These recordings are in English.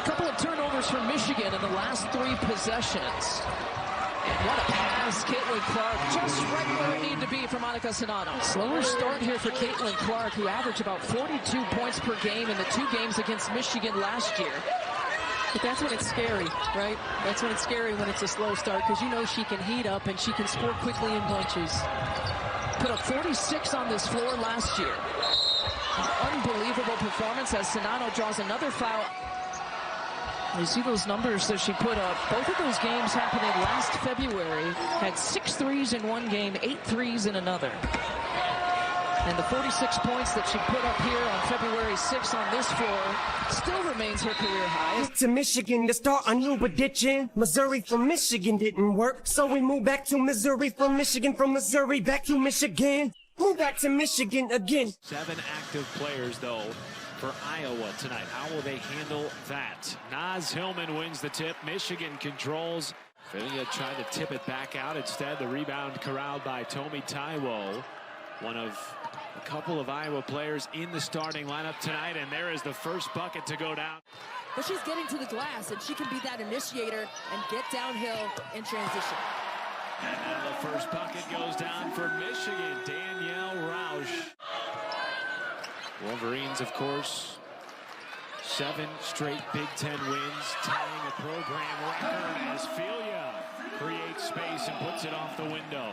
couple of turnovers for Michigan in the last 3 possessions. And what a pass, Caitlin Clark, just right where it needed to be for Monica Sonato. Slower start here for Caitlin Clark, who averaged about 42 points per game in the 2 games against Michigan last year. But that's when it's scary, right? That's when it's scary when it's a slow start, because you know she can heat up and she can score quickly in bunches. Put up 46 on this floor last year. An unbelievable performance as Sonato draws another foul. You see those numbers that she put up. Both of those games happening last February. Had 6 threes in one game, 8 threes in another. And the 46 points that she put up here on February 6th on this floor still remains her career high. To Michigan to start a new addiction. Missouri from Michigan didn't work, so we moved back to Missouri from Missouri back to Michigan. Move back to Michigan again. 7 active players, though, for Iowa tonight. How will they handle that? Naz Hillman wins the tip. Michigan controls. Filia tried to tip it back out. Instead, the rebound corralled by Tomi Taiwo, one of a couple of Iowa players in the starting lineup tonight, and there is the first bucket to go down. But she's getting to the glass, and she can be that initiator and get downhill in transition. And now the first bucket goes down for Michigan, Danielle Rausch. Wolverines, of course, 7 straight Big Ten wins, tying a program record as Filia creates space and puts it off the window.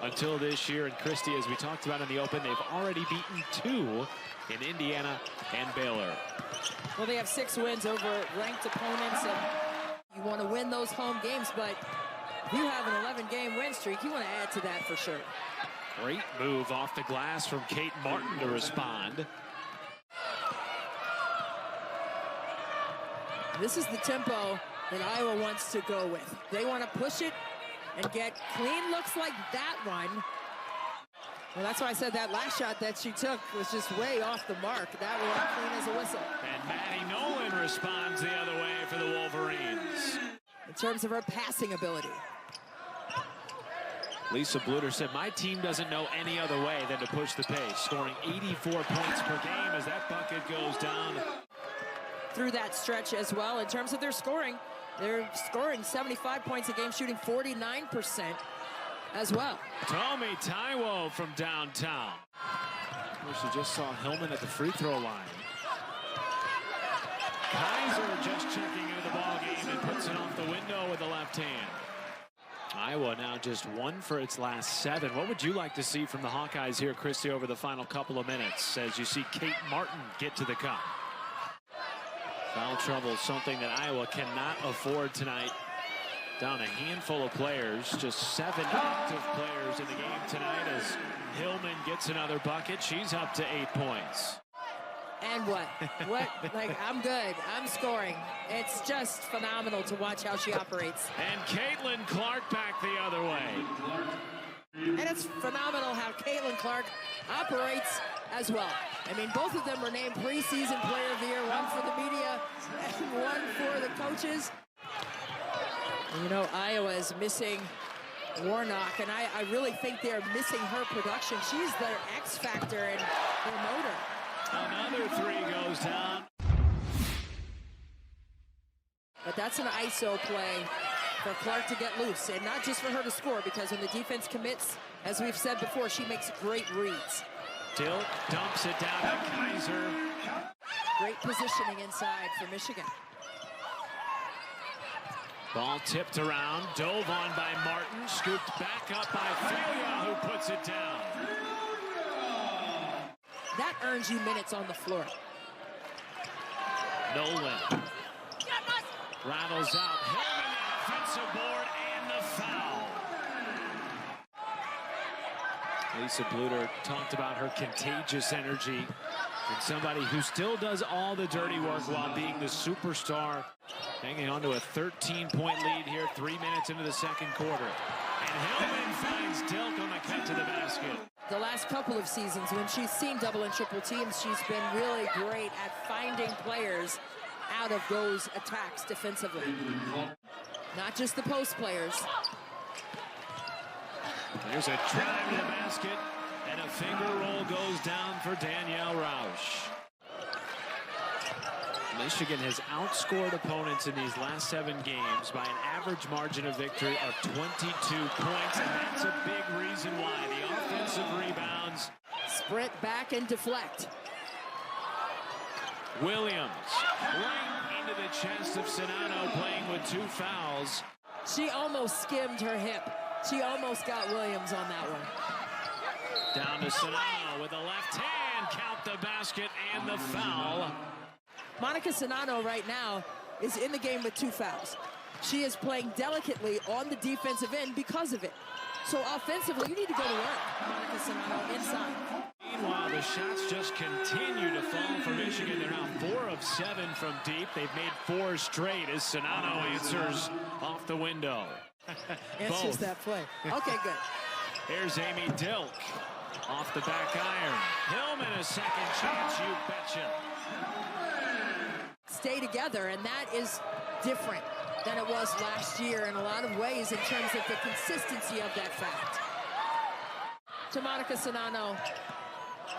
Until this year, and Christie, as we talked about in the Open, they've already beaten 2 in Indiana and Baylor. Well, they have 6 wins over ranked opponents, and you want to win those home games, but if you have an 11-game win streak, you want to add to that for sure. Great move off the glass from Kate Martin to respond. This is the tempo that Iowa wants to go with. They want to push it and get clean looks like that one. Well, that's why I said that last shot that she took was just way off the mark. That one clean as a whistle. And Maddie Nolan responds the other way for the Wolverines. In terms of her passing ability. Lisa Bluter said, my team doesn't know any other way than to push the pace, scoring 84 points per game as that bucket goes down. Through that stretch as well. In terms of their scoring, they're scoring 75 points a game, shooting 49% as well. Tomi Taiwo from downtown. Of course, you just saw Hillman at the free throw line. Kaiser just checking into the ball game and puts it off the window with the left hand. Iowa now just 1 for its last 7. What would you like to see from the Hawkeyes here, Christie, over the final couple of minutes as you see Kate Martin get to the cup? Foul trouble, something that Iowa cannot afford tonight. Down a handful of players, just 7 active players in the game tonight as Hillman gets another bucket. She's up to 8 points. And what? Like, I'm good. I'm scoring. It's just phenomenal to watch how she operates. And Caitlin Clark back the other way. And it's phenomenal how Caitlin Clark operates as well. I mean, both of them were named preseason player of the year, one for the media and one for the coaches. And you know, Iowa is missing Warnock, and I really think they're missing her production. She's their X factor and their motor. Another 3 goes down. But that's an ISO play for Clark to get loose, and not just for her to score, because when the defense commits, as we've said before, she makes great reads. Dilk dumps it down to Kaiser. Great positioning inside for Michigan. Ball tipped around, dove on by Martin, scooped back up by Filia, who puts it down. That earns you minutes on the floor. Nolan rattles out. Hillman, the offensive board, and the foul. Lisa Bluter talked about her contagious energy and somebody who still does all the dirty work while being the superstar. Hanging on to a 13-point lead here, 3 minutes into the second quarter. And Hillman finds Dilk on the cut to the basket. The last couple of seasons, when she's seen double and triple teams, she's been really great at finding players out of those attacks defensively. Not just the post players. There's a drive to the basket, and a finger roll goes down for Danielle Rausch. Michigan has outscored opponents in these last 7 games by an average margin of victory of 22 points, and that's a big reason why. The offensive rebounds. Sprint back and deflect. Williams right into the chest of Czinano, playing with 2 fouls. She almost skimmed her hip. She almost got Williams on that one. Down to Czinano with a left hand. Count the basket and the foul. Monica Czinano right now is in the game with 2 fouls. She is playing delicately on the defensive end because of it. So offensively, you need to go to work, Monica Czinano, inside. Meanwhile, the shots just continue to fall for Michigan. They're now 4 of 7 from deep. They've made 4 straight as Czinano answers off the window. Answers that play. Okay, good. Here's Amy Dilk off the back iron. Hillman a second chance, you betcha. Stay together, and that is different than it was last year in a lot of ways in terms of the consistency of that fact. To Monica Czinano,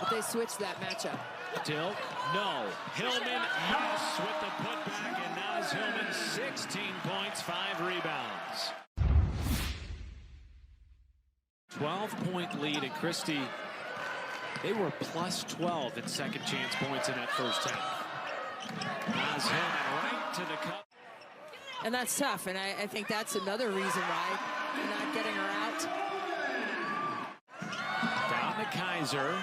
but they switched that matchup. Dilk, no. Hillman, yes, with the putback, and Naz Hillman, 16 points, 5 rebounds. 12-point lead, and Christie, they were plus 12 in second chance points in that first half. Naz Hillman right to the cup. And that's tough, and I think that's another reason why you're not getting her out. Down to Kaiser,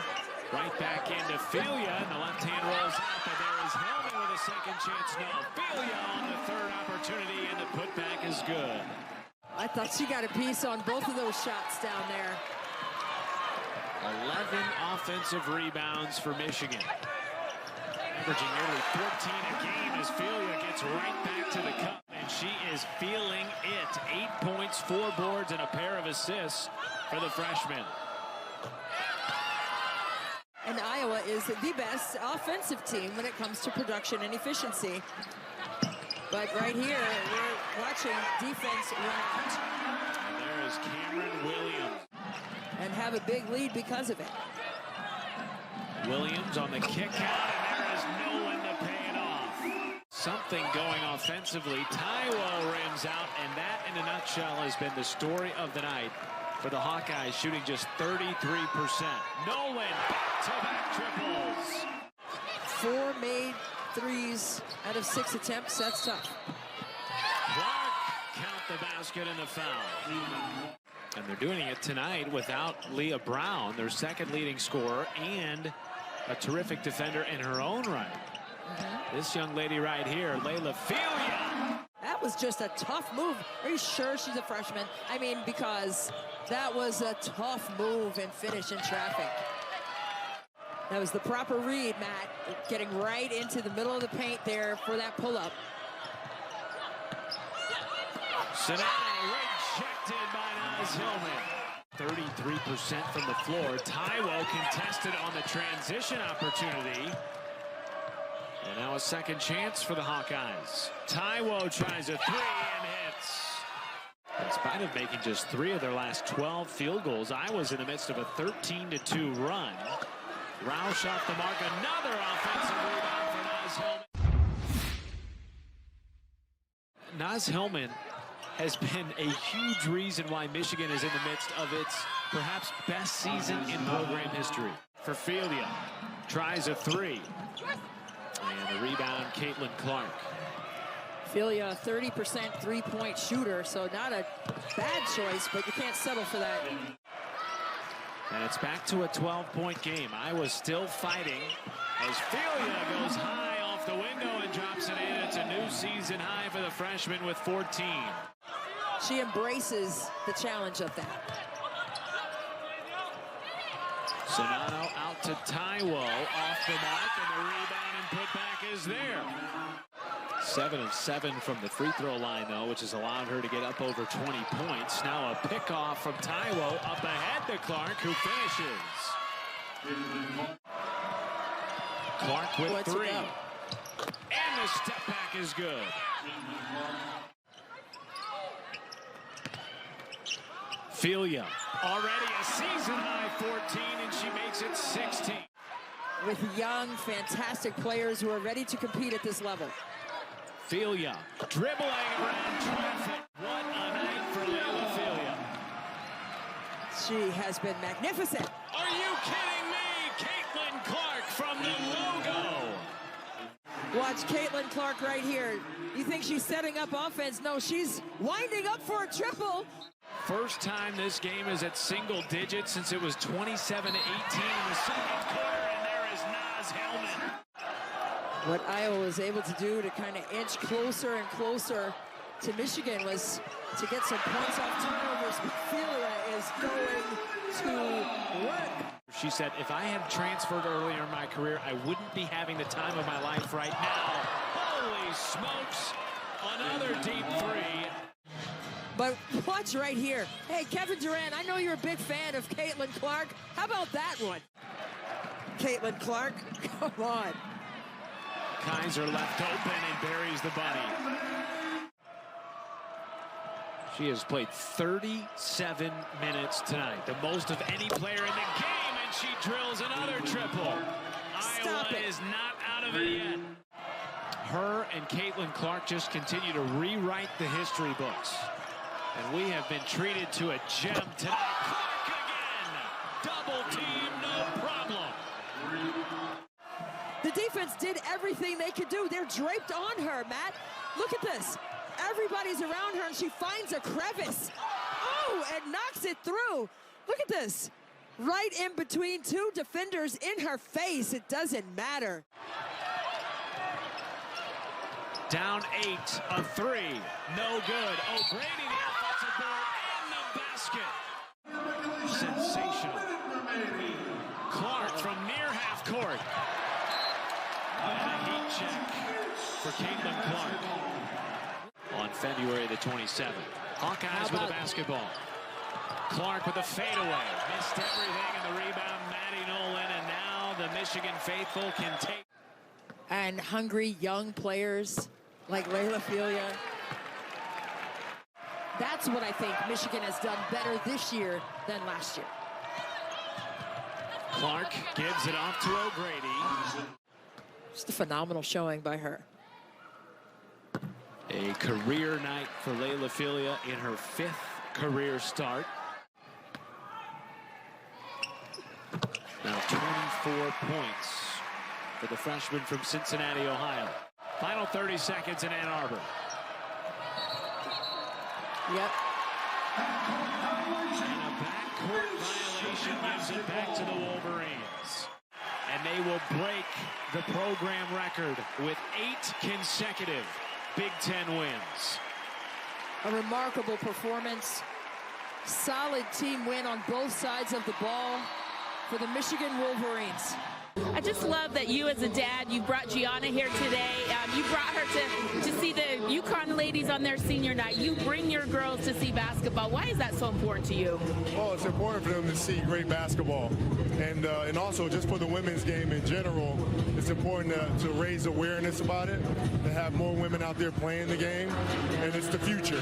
right back into Filia, and the left hand rolls out, but there is Hillman with a second chance. No, Filia on the 3rd opportunity, and the putback is good. I thought she got a piece on both of those shots down there. 11 offensive rebounds for Michigan. Averaging nearly 14 a game as Filia gets right back to the cup, and she is feeling it. 8 points, 4 boards, and a pair of assists for the freshman. And Iowa is the best offensive team when it comes to production and efficiency. But right here, we're watching defense run out. And there is Cameron Williams. And have a big lead because of it. Williams on the kick out, and there is no one to pay it off. Something going offensively. Taiwo rims out, and that in a nutshell has been the story of the night for the Hawkeyes, shooting just 33%. Nolan, back-to-back triples. 4 made threes out of 6 attempts. That's tough. Clark, count the basket and the foul. And they're doing it tonight without Leah Brown, their second leading scorer, and a terrific defender in her own right. This young lady right here, Layla Filia. That was just a tough move. Are you sure she's a freshman? I mean, because that was a tough move and finish in traffic. That was the proper read, Matt. Getting right into the middle of the paint there for that pull-up. Czinano rejected by Naz Hillman. 33% from the floor. Taiwo contested on the transition opportunity. And now a second chance for the Hawkeyes. Taiwo tries a 3 and hits. In spite of making just 3 of their last 12 field goals, Iowa's in the midst of a 13-2 run. Roush off the mark, another offensive rebound for Naz Hillman. Naz Hillman has been a huge reason why Michigan is in the midst of its perhaps best season in program history. For Filia, tries a 3. And the rebound, Caitlin Clark. Filia, 30% three-point shooter, so not a bad choice, but you can't settle for that. And it's back to a 12-point game. Iowa's still fighting as Filia goes high off the window and drops it in. It's a new season high for the freshman with 14. She embraces the challenge of that. Czinano out to Taiwo, off the mark, and the rebound and putback is there. 7 of 7 from the free throw line, though, which has allowed her to get up over 20 points. Now a pickoff from Taiwo, up ahead to Clark, who finishes. Clark with 3. And the step back is good. Filia, already a season high 14, and she makes it 16. with young, fantastic players who are ready to compete at this level. Filia dribbling around traffic. What a night for Layla Filia. She has been magnificent. Are you kidding me? Caitlin Clark from the logo. Watch Caitlin Clark right here. You think she's setting up offense? No, she's winding up for a triple. First time this game is at single digits since it was 27-18 in the second quarter, and there is Naz Hellman. What Iowa was able to do to kind of inch closer and closer to Michigan was to get some points off turnovers. Filia is going to work. She said, if I had transferred earlier in my career, I wouldn't be having the time of my life right now. Holy smokes, another deep three. But watch right here. Hey, Kevin Durant, I know you're a big fan of Caitlin Clark. How about that one? Caitlin Clark, come on. Kaiser left open and buries the bunny. She has played 37 minutes tonight, the most of any player in the game, and she drills another triple. Iowa is not out of it yet. Her and Caitlin Clark just continue to rewrite the history books. And we have been treated to a gem tonight. Clark again! Double team, no problem. The defense did everything they could do. They're draped on her, Matt. Look at this. Everybody's around her, and she finds a crevice. Oh, and knocks it through. Look at this. Right in between two defenders in her face. It doesn't matter. Down 8, a 3. No good. O'Grady, the offensive board, and the basket. Sensational. Clark from near half court. And a heat check for Caitlin Clark. On February the 27th. Hawkeyes with a basketball. Clark with a fadeaway. Missed everything in the rebound. Maddie Nolan, and now the Michigan faithful can take. And hungry young players like Layla Filia. That's what I think Michigan has done better this year than last year. Clark gives it off to O'Grady. Just a phenomenal showing by her. A career night for Layla Filia in her 5th career start. Now 24 points for the freshman from Cincinnati, Ohio. Final 30 seconds in Ann Arbor. Yep. And a backcourt violation gives it back to the Wolverines. And they will break the program record with 8 consecutive Big Ten wins. A remarkable performance. Solid team win on both sides of the ball for the Michigan Wolverines. I just love that you as a dad, you brought Gianna here today. You brought her to see the UConn ladies on their senior night. You bring your girls to see basketball. Why is that so important to you? Well, it's important for them to see great basketball. And also just for the women's game in general, it's important to raise awareness about it, to have more women out there playing the game, and it's the future.